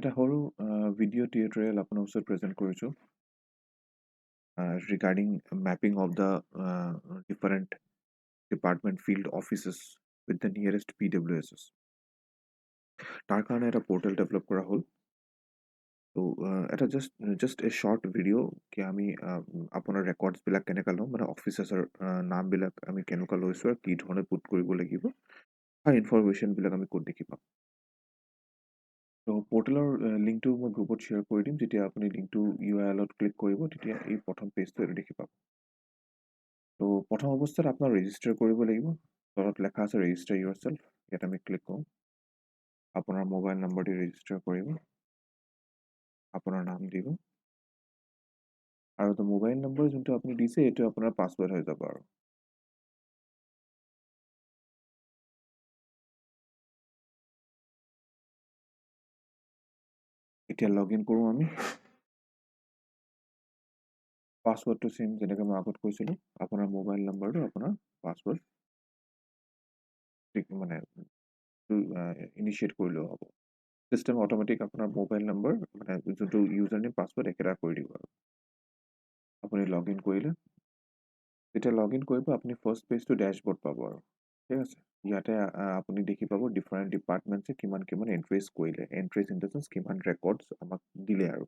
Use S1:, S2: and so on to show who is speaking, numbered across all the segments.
S1: এটা সৰু video' tutorial আপোনাৰ ওচৰত প্ৰেজেণ্ট কৰিছোঁ regarding mapping of the different department field offices with the nearest PWSS। তাৰ কাৰণে এটা পৰ্টেল ডেভেলপ কৰা হ'ল। ত' এটা জাষ্ট এ শ্বৰ্ট ভিডিঅ' কি আমি আপোনাৰ ৰেকৰ্ডছবিলাক কেনেকৈ ল'ম, মানে অফিচাৰ্ছৰ নামবিলাক আমি কেনেকুৱা লৈছোঁ আৰু কি ধৰণে পুট কৰিব লাগিব আৰু ইনফৰমেশ্যনবিলাক আমি ক'ত দেখি পাম। ত' পৰ্টেলৰ লিংকটো মই গ্ৰুপত শ্বেয়াৰ কৰি দিম। যেতিয়া আপুনি লিংকটো URL-ত ক্লিক কৰিব তেতিয়া এই প্ৰথম পেজটো এইটো দেখি পাব। ত' প্ৰথম অৱস্থাত আপোনাৰ ৰেজিষ্টাৰ কৰিব লাগিব। তলত লেখা আছে ৰেজিষ্টাৰ ইউৰ চেল্ফ। ইয়াত আমি ক্লিক কৰোঁ। আপোনাৰ মোবাইল নম্বৰ দি ৰেজিষ্টাৰ কৰিব, আপোনাৰ নাম দিব আৰু মোবাইল নম্বৰ যোনটো আপুনি দিছে এইটো আপোনাৰ পাছৱৰ্ড হৈ যাব। আৰু এতিয়া লগ ইন কৰোঁ আমি। পাছৱৰ্ডটো চেম যেনেকৈ মই আগত কৈছিলোঁ, আপোনাৰ মোবাইল নম্বৰটো আপোনাৰ পাছৱৰ্ড মানে ইনিচিয়েট কৰিলেও হ'ব। চিষ্টেম অট'মেটিক আপোনাৰ মোবাইল নম্বৰ মানে যোনটো ইউজাৰ নেম পাছৱৰ্ড একেটা কৰি দিব। আৰু আপুনি লগ ইন কৰিলে, যেতিয়া লগ ইন কৰিব আপুনি ফাৰ্ষ্ট পেজটো ডেশ্ববৰ্ড পাব। আৰু ঠিক আছে, ইয়াতে আপুনি দেখি পাব ডিফাৰেণ্ট ডিপাৰ্টমেণ্টছে কিমান এণ্ট্ৰিজ কৰিলে, এণ্ট্ৰিজ ইন দ্য চেন্স কিমান ৰেকৰ্ডছ আমাক দিলে। আৰু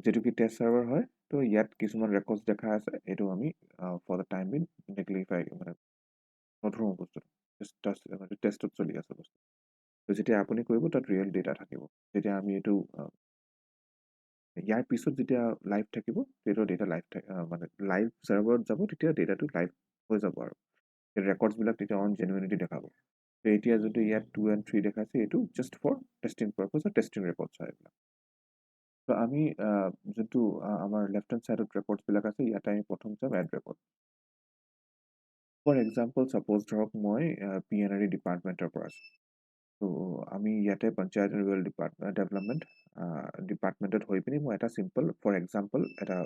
S1: যিটো কি টেষ্ট চাৰ্ভাৰ হয়, তো ইয়াত কিছুমান ৰেকৰ্ডছ দেখা আছে। এইটো আমি ফৰ দ্য টাইম বিন নেগলিফাই মানে নধৰোঁ বস্তুটো, টেষ্টত চলি আছে বস্তু। তো যেতিয়া আপুনি কৰিব তাত ৰিয়েল ডেটা থাকিব। যেতিয়া আমি এইটো ইয়াৰ পিছত যেতিয়া লাইভ থাকিব তেতিয়া ডেটা লাইভ মানে লাইভ চাৰ্ভাৰত যাব, তেতিয়া ডেটাটো লাইভ হৈ যাব। আৰু ৰেকৰ্ডছবিলাক তেতিয়া অন জেনুইনিটি দেখাব। তো এতিয়া যদি ইয়াত 2 and 3 দেখাইছে, এইটো জাষ্ট ফৰ টেষ্টিং পাৰ্পজ আৰু টেষ্টিং ৰেকৰ্ডছ হয় এইবিলাক। তো আমি যোনটো আমাৰ লেফ্ট হেণ্ড ছাইডত ৰেকৰ্ডছবিলাক আছে, ইয়াতে আমি প্ৰথম চাম add record. For example suppose ধৰক মই PNRE ডিপাৰ্টমেণ্টৰ পৰা আছোঁ। তো আমি ইয়াতে পঞ্চায়ত এণ্ড ৰুৰেল ডেভেলপমেণ্ট ডিপাৰ্টমেণ্টত হৈ পিনি মই এটা চিম্পল ফৰ এক্সাম্পল এটা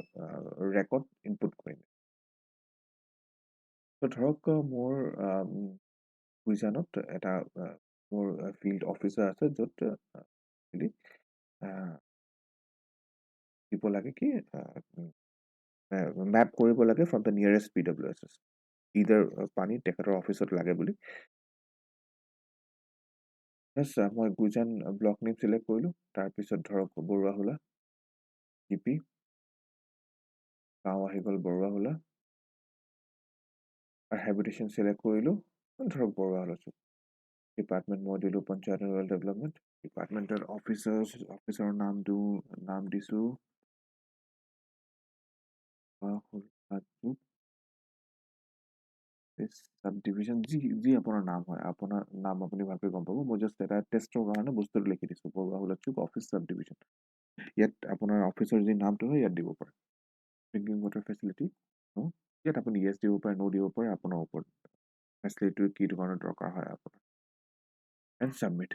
S1: ৰেকৰ্ড ইনপুট কৰিম। তো ধৰক মোৰ কুইজানত এটা মোৰ ফিল্ড অফিচাৰ আছে, য'ত দিব লাগে কি মেপ কৰিব লাগে ফ্ৰম দ্য নিয়েৰেষ্ট PWSS। ইদাৰ পানী তেখেতৰ অফিচত লাগে বুলি। মই গুইজান ব্লক নেম চিলেক্ট কৰিলোঁ। তাৰপিছত ধৰক বৰুৱাহোলা GP, গাঁও আহি গ'ল বৰুৱাহোলা, আৰু হেবিটেশ্যন চিলেক্ট কৰিলোঁ ধৰক বৰুৱাহোলা চুক। ডিপাৰ্টমেণ্ট মই দিলোঁ পঞ্চায়ত এণ্ড ৰুৰেল ডেভেলপমেণ্ট। ডিপাৰ্টমেণ্টৰ অফিচাৰৰ নাম দিছোঁ সাব ডিভিজন, যি আপোনাৰ নাম হয়, আপোনাৰ নাম আপুনি ভালকৈ গম পাব। মই জাষ্ট এটা টেষ্টৰ কাৰণে বস্তুটো লিখি দিছোঁ, বৰুৱাহোলা চুক অফিচ সাব ডিভিজন। ইয়াত আপোনাৰ অফিচৰ যি নামটো হয় ইয়াত দিব পাৰে। ড্ৰিংকিং ৱাটাৰ ফেচিলিটি ইয়াত আপুনি য়েছ দিব পাৰে, ন' দিব পাৰে, আপোনাৰ ওপৰত ফেচিলিটিটো কি ধৰণৰ দৰকাৰ হয় আপোনাৰ। And submit.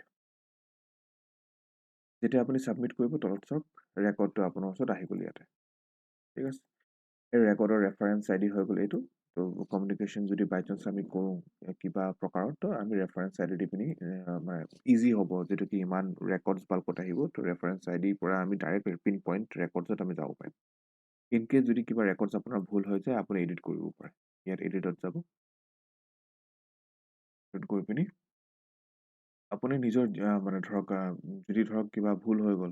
S1: যেতিয়া আপুনি ছাবমিট কৰিব তলত চাওক ৰেকৰ্ডটো আপোনাৰ ওচৰত আহি গ'ল ইয়াতে। ঠিক আছে, এই ৰেকৰ্ডৰ ৰেফাৰেঞ্চ ID হৈ গ'ল এইটো। তো কমিউনিকেশ্যন যদি বাই চান্স আমি কৰোঁ কিবা প্ৰকাৰত, তো আমি ৰেফাৰেঞ্চ ID দি পিনি মানে ইজি হ'ব, যিটো কি ইমান ৰেকৰ্ডছ বাল্কত আহিব। তো ৰেফাৰেঞ্চ IDৰ পৰা আমি ডাইৰেক্ট পিন পইণ্ট ৰেকৰ্ডছত আমি যাব পাৰিম। ইনকেছ যদি কিবা ৰেকৰ্ডছ আপোনাৰ ভুল হৈ যায়, আপুনি এডিট কৰিব পাৰে। ইয়াত এডিটত যাব, গৈ পিনি আপুনি নিজৰ মানে ধৰক যদি ধৰক কিবা ভুল হৈ গ'ল,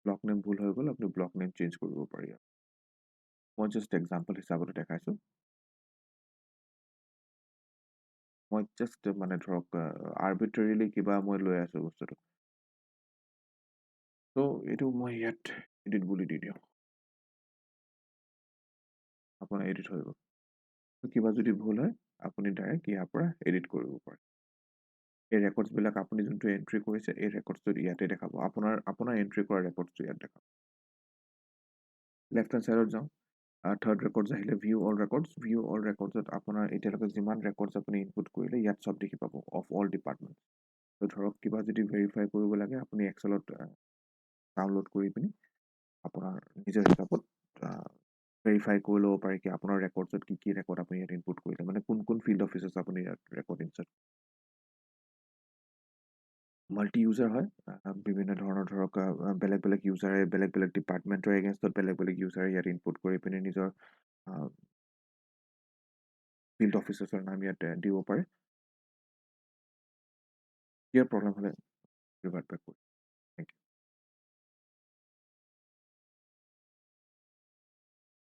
S1: ব্লক নেম ভুল হৈ গ'ল, আপুনি ব্লক নেম চেঞ্জ কৰিব পাৰি। মই জাষ্ট এক্সাম্পল হিচাপতে দেখাইছোঁ। মই জাষ্ট মানে ধৰক আৰ্বিট্ৰেৰিলি কিবা মই লৈ আছোঁ বস্তুটো। ত' এইটো মই ইয়াত এডিট বুলি দি দিওঁ, আপোনাৰ এডিট হৈ গ'ল। কিবা যদি ভুল হয় আপুনি ডাইৰেক্ট ইয়াৰ পৰা এডিট কৰিব পাৰে। এই ৰেকৰ্ডছবিলাক আপুনি যোনটো এণ্ট্ৰি কৰিছে, এই ৰেকৰ্ডছটো ইয়াতে দেখাব। আপোনাৰ এণ্ট্ৰি কৰা ৰেকৰ্ডছটো ইয়াত দেখাব। লেফ্ট হেণ্ড ছাইডত যাওঁ, থাৰ্ড ৰেকৰ্ডছ আহিলে ভিউ অল ৰেকৰ্ডছত আপোনাৰ এতিয়ালৈকে যিমান ৰেকৰ্ডছ আপুনি ইনপুট কৰিলে ইয়াত চব দেখি পাব অফ অল ডিপাৰ্টমেণ্ট। তো ধৰক কিবা যদি ভেৰিফাই কৰিব লাগে, আপুনি এক্সেলত ডাউনলোড কৰি পিনি আপোনাৰ নিজৰ হিচাপত ভেৰিফাই কৰি ল'ব পাৰে কি আপোনাৰ ৰেকৰ্ডছত কি ৰেকৰ্ড আপুনি ইয়াত ইনপুট কৰিলে, মানে কোন ফিল্ড অফিচত আপুনি ইয়াত ৰেকৰ্ড ইনচাৰ্ট মাল্টি ইউজাৰ হয়। বিভিন্ন ধৰণৰ ধৰক বেলেগ বেলেগ ইউজাৰে বেলেগ বেলেগ ডিপাৰ্টমেণ্টৰ এগেইনষ্টত বেলেগ বেলেগ ইউজাৰে ইয়াত ইনপুট কৰি পিনে নিজৰ ফিল্ড অফিচাৰ্ছৰ নাম ইয়াত দিব পাৰে। ইয়াৰ প্ৰব্লেম হ'লে ৰিভাৰ্ট বেক কৰিম। Thank U.